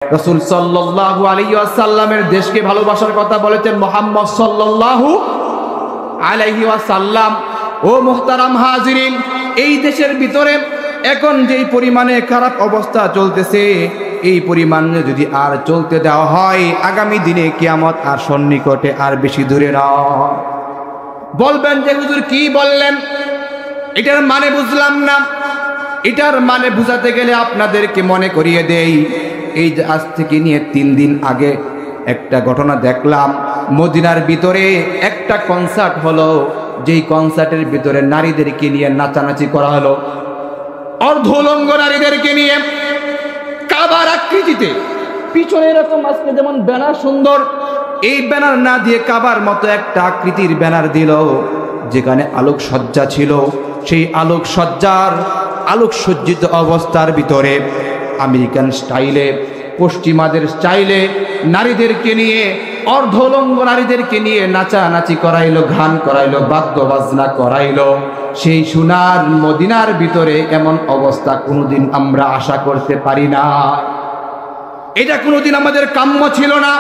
রাসূল সাল্লাল্লাহু আলাইহি ওয়াসাল্লামের দেশকে ভালোবাসার কথা বলেছেন মুহাম্মদ সাল্লাল্লাহু আলাইহি ওয়াসাল্লাম। ও মুহতারাম হাজিরিন, এই দেশের ভিতরে এখন যেই পরিমাণে খারাপ অবস্থা চলতেছে, এই পরিমাণে যদি আর চলতে দেওয়া হয়, আগামী দিনে কিয়ামত আর সন্নিকটে আর বেশি দূরে না। বলবেন যে হুজুর কি বললেন, এটার মানে বুঝলাম না। এটার মানে বুঝাতে গেলে আপনাদেরকে মনে করিয়ে দেই, এই যে আজ থেকে নিয়ে 3 দিন আগে একটা ঘটনা দেখলাম। মদিনার ভিতরে একটা কনসার্ট হলো, যেই কনসার্টের ভিতরে নারীদেরকে নিয়ে নাচানাচি করা হলো, অর্ধলঙ্গ নারীদেরকে নিয়ে কাবার আকৃতিতে। পিছনে এরকম আজকে যেমন ব্যানার সুন্দর, এই ব্যানার না দিয়ে কাবার মতো একটা আকৃতির ব্যানার দিল, যেখানে আলোকসজ্জা ছিল। সেই আলোকসজ্জার আলোকসজ্জিত অবস্থার ভিতরে আমেরিকান স্টাইলে, পশ্চিমাদের স্টাইলে নারীদেরকে নিয়ে, অর্ধলঙ্গ নারীদেরকে নিয়ে নাচানাচি করাইলো, গান করাইলো, বাদ্য বাজনা করাইলো। সেই সোনার মদিনার ভিতরে এমন অবস্থা কোনোদিন আমরা আশা করতে পারি না। এটা কোনোদিন আমাদের কাম্য ছিল না।